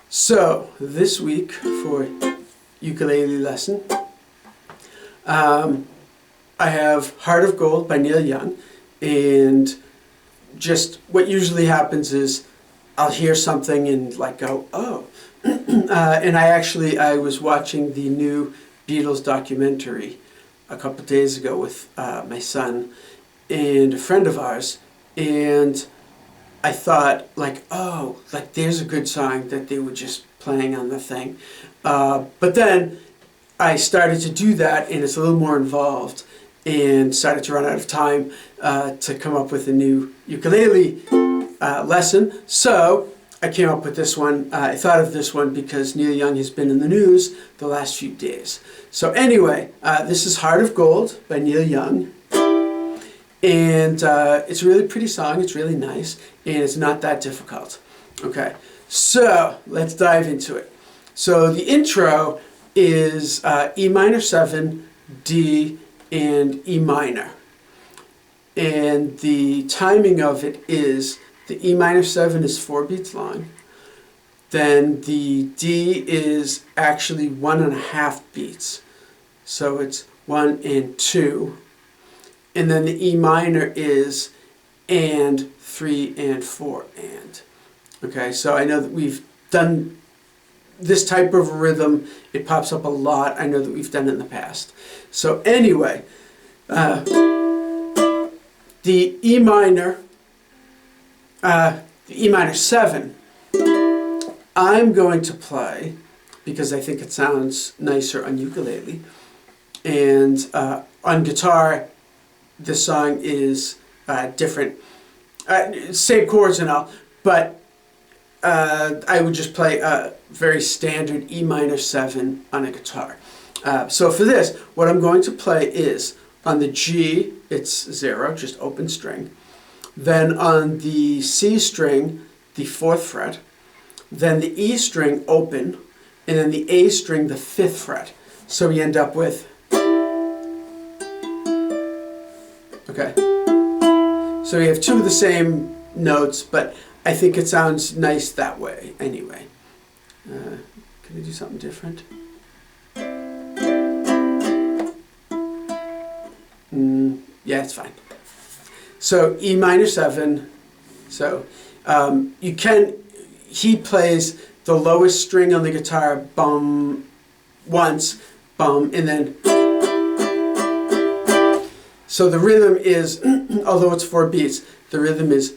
So this week for ukulele lesson, I have Heart of Gold by Neil Young, and just what usually happens is I'll hear something and like go, oh. And I was watching the new Beatles documentary a couple days ago with my son and a friend of ours, and I thought like, oh, like there's a good song that they were just playing on the thing. But then I started to do that, and it's a little more involved, and started to run out of time to come up with a new ukulele lesson. So I came up with this one. I thought of this one because Neil Young has been in the news the last few days. So anyway, this is Heart of Gold by Neil Young. And it's a really pretty song, it's really nice, and it's not that difficult. Okay, so let's dive into it. So the intro is E minor 7, D, and E minor. And the timing of it is the E minor 7 is 4 beats long. Then the D is actually 1.5 beats. So it's 1 and 2. And then the E minor is and 3 and 4 and. Okay, so I know that we've done this type of rhythm. It pops up a lot. I know that we've done it in the past. So anyway, the E minor 7, I'm going to play because I think it sounds nicer on ukulele. And on guitar, this song is different, same chords and all, but I would just play a very standard E minor 7 on a guitar. So for this, what I'm going to play is on the G, it's 0, just open string. Then on the C string, the 4th fret. Then the E string, open. And then the A string, the 5th fret. So we end up with. Okay, so we have 2 of the same notes, but I think it sounds nice that way anyway. Can I do something different? Yeah, it's fine. So E minor 7, so he plays the lowest string on the guitar, bum, once, bum, and then. So the rhythm is, although it's 4 beats, the rhythm is,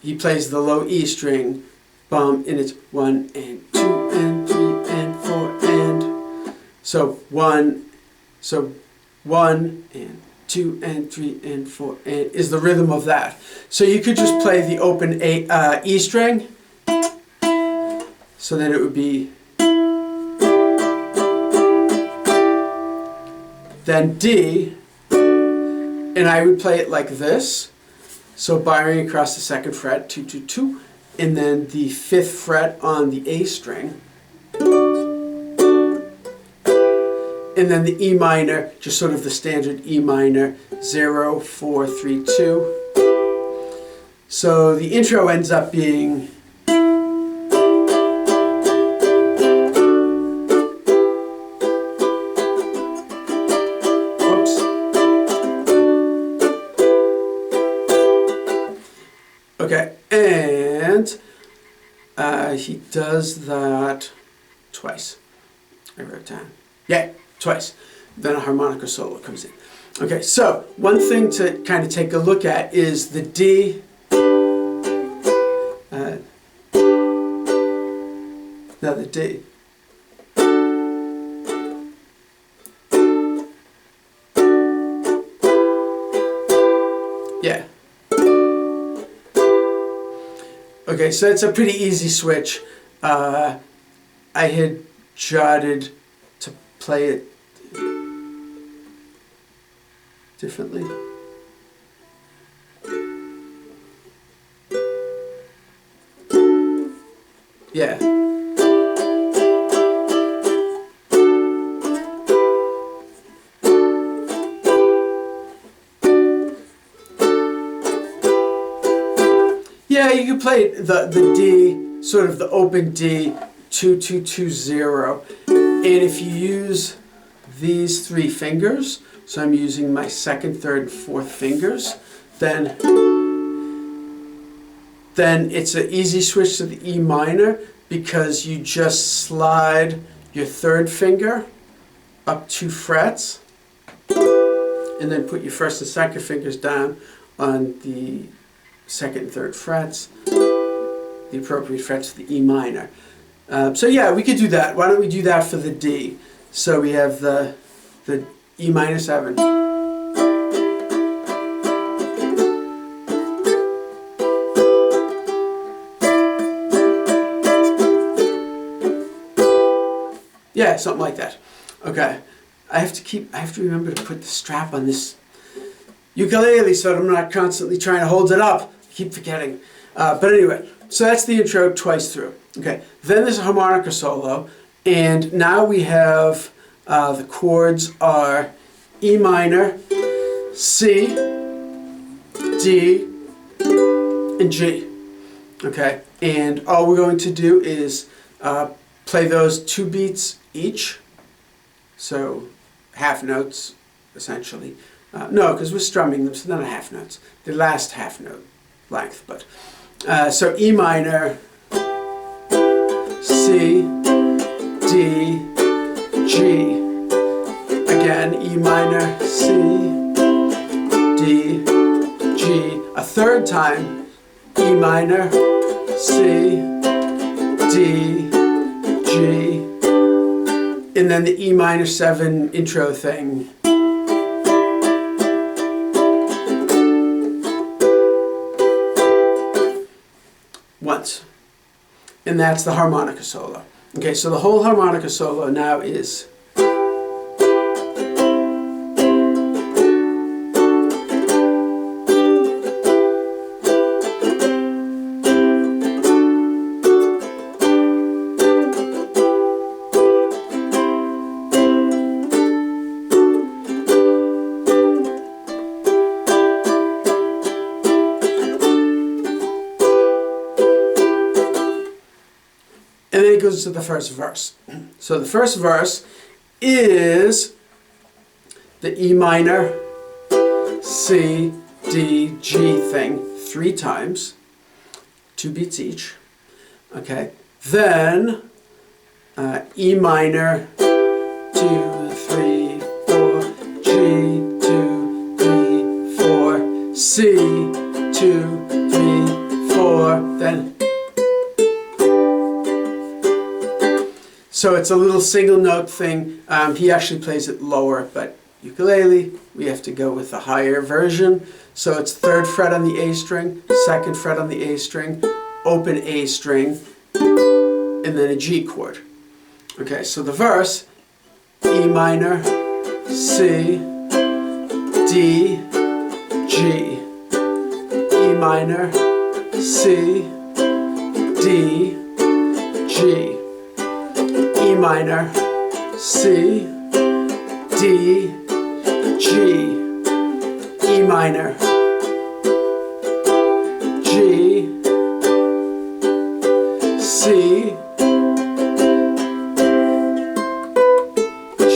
he plays the low E string, bum, and it's 1 and 2 and 3 and 4 and. So 1 and 2 and 3 and 4 and is the rhythm of that. So you could just play the open E string, so then it would be, then D. And I would play it like this, so barring across the 2nd fret, 2, 2, 2, and then the 5th fret on the A string, and then the E minor, just sort of the standard E minor, 0, 4, 3, 2. So the intro ends up being. Okay, and he does that twice. I wrote down. Yeah, twice. Then a harmonica solo comes in. Okay, so one thing to kind of take a look at is the D. Now the D. Yeah. Okay, so it's a pretty easy switch. I had jotted to play it differently. Yeah. Yeah, you could play the D, sort of the open D, 2-2-2-0. And if you use these 3 fingers, so I'm using my 2nd, 3rd, and 4th fingers, then it's an easy switch to the E minor, because you just slide your 3rd finger up 2 frets and then put your 1st and 2nd fingers down on the 2nd and 3rd frets, the appropriate frets to the E minor. So yeah, we could do that. Why don't we do that for the D? So we have the E minor 7. Yeah, something like that. Okay, I have to remember to put the strap on this ukulele so that I'm not constantly trying to hold it up. I keep forgetting. But anyway, so that's the intro twice through. Okay, then there's a harmonica solo, and now we have the chords are E minor, C, D, and G. Okay, and all we're going to do is play those 2 beats each, so half notes essentially. No, because we're strumming them, so they're not half notes. They last half note length, but so E minor, C, D, G. Again, E minor, C, D, G. A 3rd time, E minor, C, D, G. And then the E minor 7 intro thing. Once. And that's the harmonica solo. Okay, so the whole harmonica solo now is and then it goes to the first verse. So the first verse is the E minor, C, D, G thing 3 times, 2 beats each. Okay, then E minor, 2, 3, 4, G, 2, 3, 4, C, 2, 3, 4, then. So it's a little single note thing. He actually plays it lower, but ukulele, we have to go with the higher version. So it's 3rd fret on the A string, 2nd fret on the A string, open A string, and then a G chord. Okay, so the verse, E minor, C, D, G, E minor, C, D, G. E minor, C, D, G, E minor, G, C, G.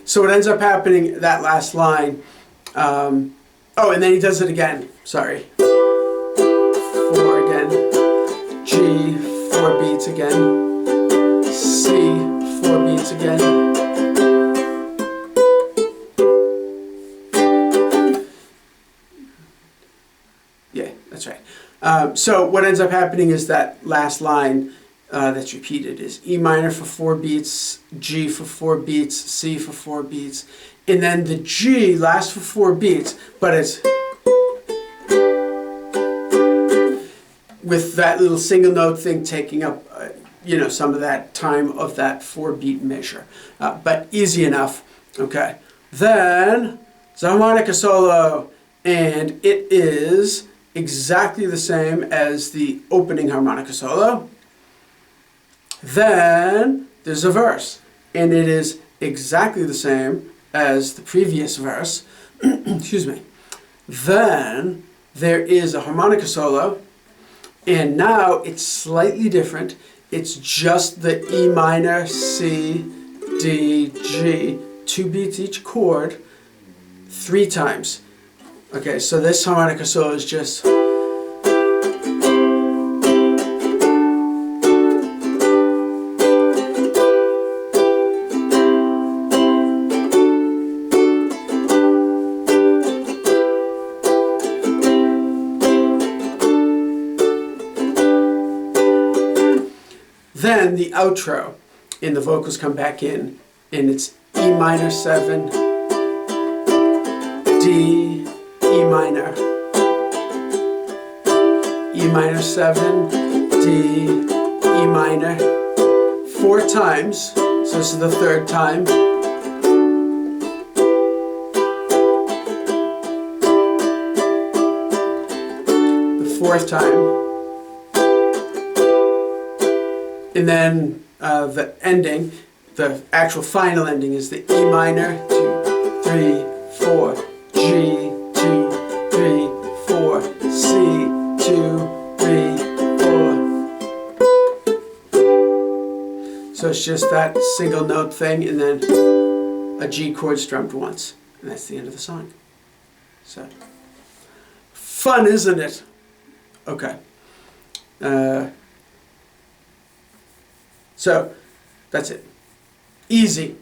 So what ends up happening, that last line, oh, and then he does it again, sorry. 4 again, G, 4 beats again. C, 4 beats again. Yeah, that's right. So what ends up happening is that last line that's repeated is E minor for 4 beats, G for 4 beats, C for 4 beats, and then the G lasts for 4 beats, but it's with that little single note thing taking up some of that time of that 4-beat measure. But easy enough. Okay. Then it's a harmonica solo, and it is exactly the same as the opening harmonica solo. Then there's a verse, and it is exactly the same as the previous verse. Excuse me. Then there is a harmonica solo, And now it's slightly different. It's just the E minor, C, D, G, 2 beats each chord, 3 times. Okay, so this harmonica solo is just... Then the outro, and the vocals come back in, and it's E minor 7, D, E minor, E minor 7, D, E minor, 4 times, so this is the 3rd time. The 4th time. And then the ending, the actual final ending is the E minor, 2, 3, 4, G, 2, 3, 4, C, 2, 3, 4. So it's just that single note thing and then a G chord strummed once. And that's the end of the song. So, fun, isn't it? Okay. So, that's it. Easy.